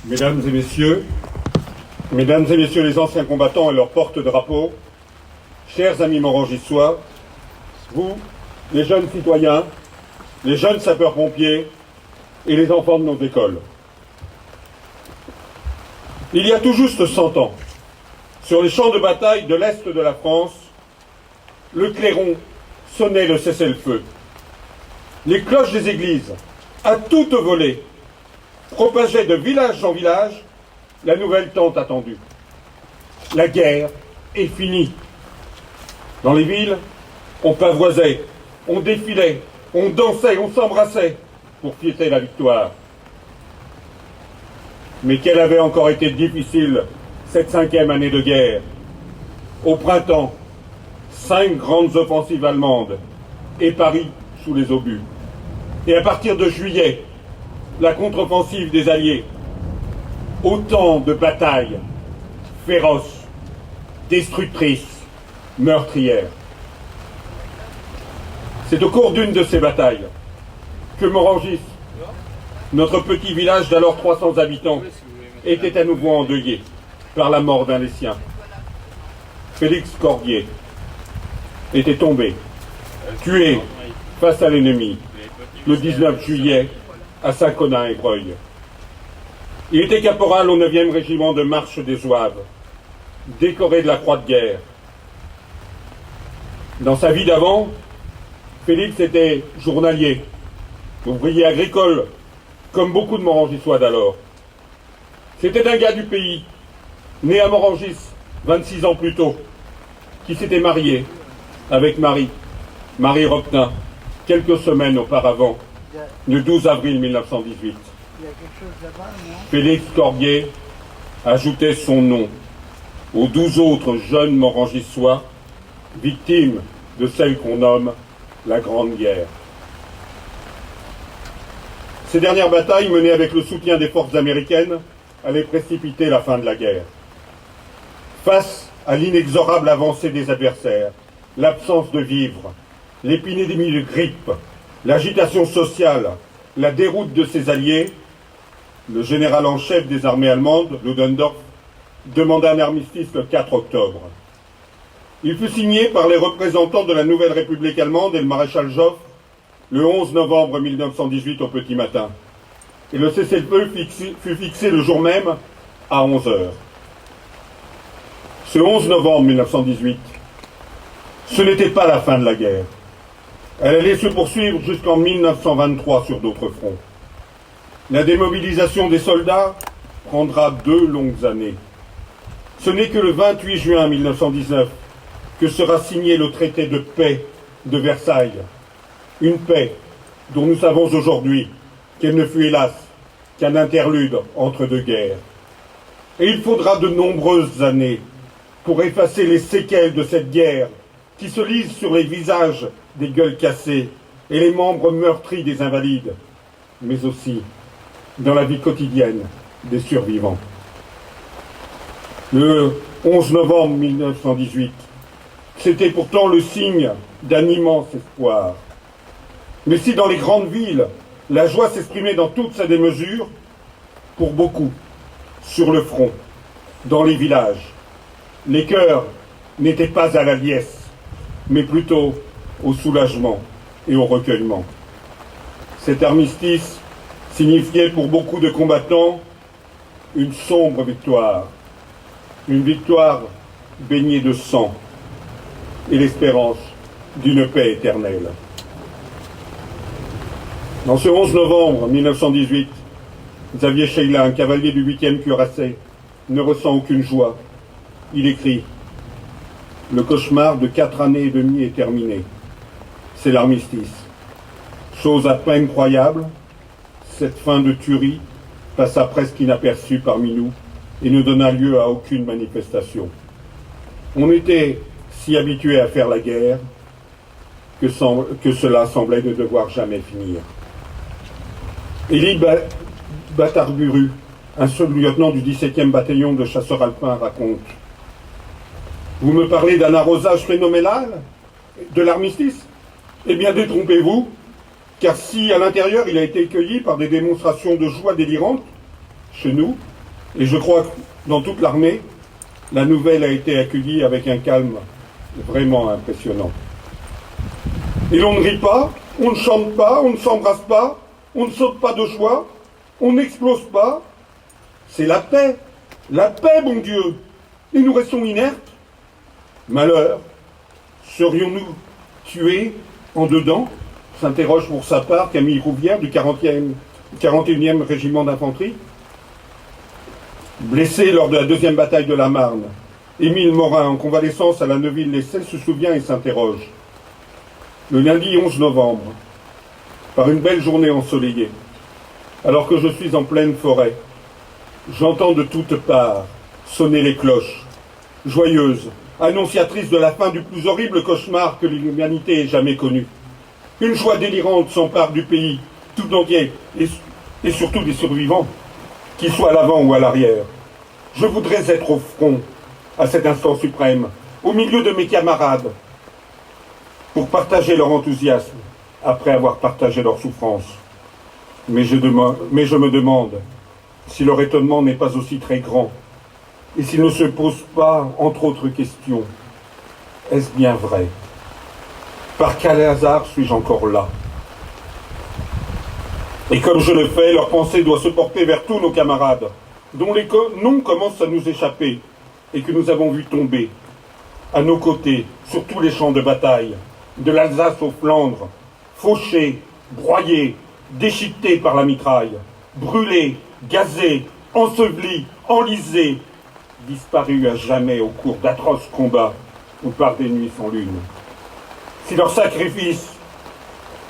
Mesdames et messieurs les anciens combattants et leurs porte-drapeaux, chers amis morangissois, vous, les jeunes citoyens, les jeunes sapeurs-pompiers et les enfants de nos écoles. Il y a tout juste 100 ans, sur les champs de bataille de l'Est de la France, le clairon sonnait le cessez-le-feu. Les cloches des églises, à toute volée, propageaient de village en village la nouvelle tant attendue. La guerre est finie. Dans les villes, on pavoisait, on défilait, on dansait, on s'embrassait pour fêter la victoire. Mais quelle avait encore été difficile cette 5e année de guerre. Au printemps, 5 grandes offensives allemandes et Paris sous les obus. Et à partir de juillet, la contre-offensive des Alliés. Autant de batailles féroces, destructrices, meurtrières. C'est au cours d'une de ces batailles que Morangis, notre petit village d'alors 300 habitants, était à nouveau endeuillé par la mort d'un des siens. Félix Cordier était tombé, tué face à l'ennemi, le 19 juillet à Saint-Conin-et-Breuil. Il était caporal au 9e régiment de marche des Zouaves, décoré de la Croix de guerre. Dans sa vie d'avant, Félix était journalier, ouvrier agricole, comme beaucoup de Morangissois d'alors. C'était un gars du pays, né à Morangis 26 ans plus tôt, qui s'était marié avec Marie Roquetin, quelques semaines auparavant, le 12 avril 1918. Félix Cordier ajoutait son nom aux 12 autres jeunes Morangissois, victimes de celle qu'on nomme la Grande Guerre. Ces dernières batailles, menées avec le soutien des forces américaines, allaient précipiter la fin de la guerre. Face à l'inexorable avancée des adversaires, l'absence de vivres, l'épidémie de grippe, l'agitation sociale, la déroute de ses alliés, le général en chef des armées allemandes, Ludendorff, demanda un armistice le 4 octobre. Il fut signé par les représentants de la Nouvelle République allemande et le maréchal Joffre le 11 novembre 1918 au petit matin. Et le cessez-le-feu fut fixé le jour même à 11 heures. Ce 11 novembre 1918, ce n'était pas la fin de la guerre. Elle allait se poursuivre jusqu'en 1923 sur d'autres fronts. La démobilisation des soldats prendra 2 longues années. Ce n'est que le 28 juin 1919 que sera signé le traité de paix de Versailles. Une paix dont nous savons aujourd'hui qu'elle ne fut hélas qu'un interlude entre 2 guerres. Et il faudra de nombreuses années pour effacer les séquelles de cette guerre qui se lisent sur les visages des gueules cassées et les membres meurtris des invalides, mais aussi dans la vie quotidienne des survivants. Le 11 novembre 1918, c'était pourtant le signe d'un immense espoir. Mais si dans les grandes villes, la joie s'exprimait dans toute sa démesure, pour beaucoup, sur le front, dans les villages, les cœurs n'étaient pas à la liesse, mais plutôt au soulagement et au recueillement. Cet armistice signifiait pour beaucoup de combattants une sombre victoire, une victoire baignée de sang et l'espérance d'une paix éternelle. Dans ce 11 novembre 1918, Xavier Sheila, un cavalier du 8e cuirassé, ne ressent aucune joie. Il écrit « Le cauchemar de 4 années et demie est terminé. C'est l'armistice. Chose à peine croyable, cette fin de tuerie passa presque inaperçue parmi nous et ne donna lieu à aucune manifestation. On était si habitués à faire la guerre que cela semblait ne devoir jamais finir. » Élie Batarburu, un sous-lieutenant du 17e bataillon de chasseurs alpins, raconte « Vous me parlez d'un arrosage phénoménal de l'armistice ? Eh bien, détrompez-vous, car si à l'intérieur il a été accueilli par des démonstrations de joie délirantes, chez nous, Et je crois que dans toute l'armée, la nouvelle a été accueillie avec un calme vraiment impressionnant. Et l'on ne rit pas, on ne chante pas, on ne s'embrasse pas, on ne saute pas de joie, on n'explose pas. C'est la paix, bon Dieu. Et nous restons inertes. Malheur, serions-nous tués en dedans? S'interroge pour sa part Camille Rouvière du 41e régiment d'infanterie. Blessé lors de la deuxième bataille de la Marne, Émile Morin, en convalescence à la Neuville-les-Selles, se souvient et s'interroge. Le lundi 11 novembre, par une belle journée ensoleillée, alors que je suis en pleine forêt, j'entends de toutes parts sonner les cloches, joyeuses, annonciatrices de la fin du plus horrible cauchemar que l'humanité ait jamais connu. Une joie délirante s'empare du pays tout entier, et surtout des survivants, qu'ils soient à l'avant ou à l'arrière. Je voudrais être au front, à cet instant suprême, au milieu de mes camarades, pour partager leur enthousiasme, après avoir partagé leur souffrance. Mais je me demande si leur étonnement n'est pas aussi très grand, et s'ils ne se posent pas, entre autres questions, est-ce bien vrai? Par quel hasard suis-je encore là? Et comme je le fais, leur pensée doit se porter vers tous nos camarades, dont les noms commencent à nous échapper, et que nous avons vu tomber, à nos côtés, sur tous les champs de bataille, de l'Alsace aux Flandres, fauchés, broyés, déchiquetés par la mitraille, brûlés, gazés, ensevelis, enlisés, disparus à jamais au cours d'atroces combats ou par des nuits sans lune. Si leurs sacrifices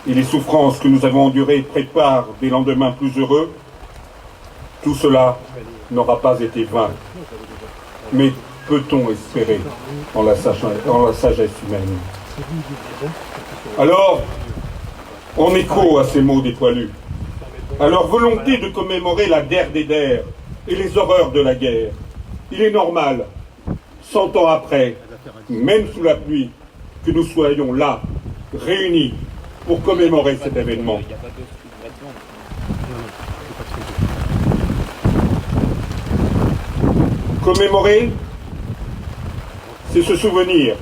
et les souffrances que nous avons endurées préparent des lendemains plus heureux, tout cela n'aura pas été vain. Mais peut-on espérer en la sagesse humaine? Alors, en écho à ces mots des poilus, à leur volonté de commémorer la der des der et les horreurs de la guerre, il est normal, 100 ans après, même sous la pluie, que nous soyons là, réunis, pour commémorer cet événement. Commémorer, c'est se souvenir.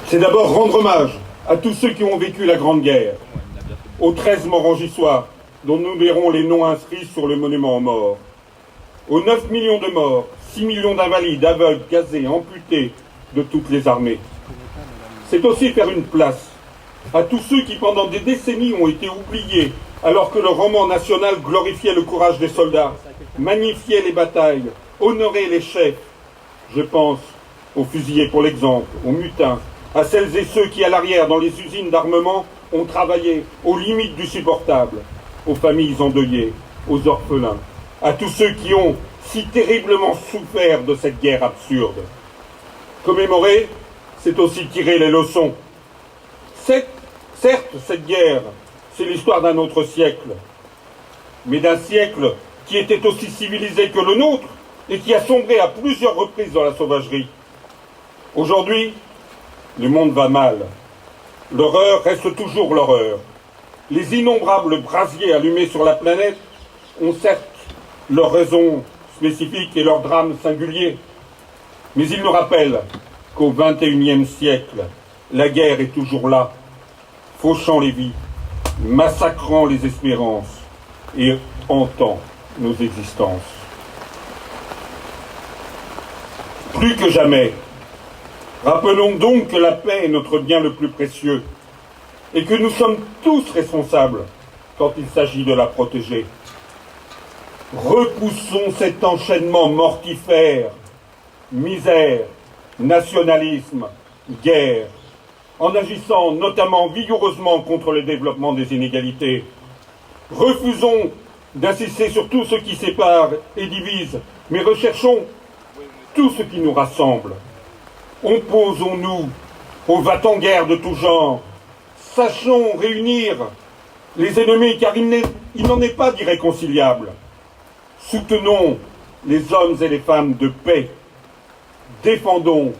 C'est d'abord rendre hommage à tous ceux qui ont vécu la Grande Guerre, aux 13 Morangissois, dont nous verrons les noms inscrits sur le monument aux morts, aux 9 millions de morts, 6 millions d'invalides, aveugles, gazés, amputés de toutes les armées. C'est aussi faire une place à tous ceux qui, pendant des décennies, ont été oubliés, alors que le roman national glorifiait le courage des soldats, magnifiait les batailles, honorait les chefs. Je pense aux fusillés pour l'exemple, aux mutins, à celles et ceux qui, à l'arrière, dans les usines d'armement, ont travaillé aux limites du supportable, aux familles endeuillées, aux orphelins, à tous ceux qui ont si terriblement souffert de cette guerre absurde. Commémorer, c'est aussi tirer les leçons. Certes, cette guerre, c'est l'histoire d'un autre siècle, mais d'un siècle qui était aussi civilisé que le nôtre et qui a sombré à plusieurs reprises dans la sauvagerie. Aujourd'hui, le monde va mal. L'horreur reste toujours l'horreur. Les innombrables brasiers allumés sur la planète ont certes leurs raisons spécifiques et leurs drames singuliers, mais ils nous rappellent qu'au XXIe siècle, la guerre est toujours là, fauchant les vies, massacrant les espérances et hantant nos existences. Plus que jamais, rappelons donc que la paix est notre bien le plus précieux et que nous sommes tous responsables quand il s'agit de la protéger. Repoussons cet enchaînement mortifère, misère, nationalisme, guerre, en agissant notamment vigoureusement contre le développement des inégalités. Refusons d'insister sur tout ce qui sépare et divise, mais recherchons tout ce qui nous rassemble. Opposons-nous aux va-t-en-guerre de tout genre. Sachons réunir les ennemis, car il n'en est pas d'irréconciliables. Soutenons les hommes et les femmes de paix. Défendons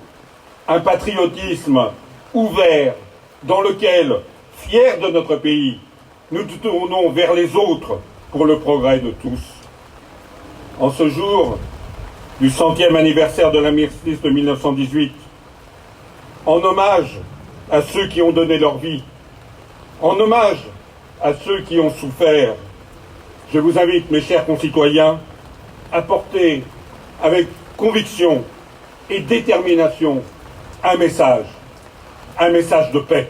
un patriotisme ouvert dans lequel, fiers de notre pays, nous nous tournons vers les autres pour le progrès de tous. En ce jour du 100e anniversaire de l'armistice de 1918, en hommage à ceux qui ont donné leur vie, en hommage à ceux qui ont souffert, je vous invite, mes chers concitoyens, à porter avec conviction et détermination un message de paix.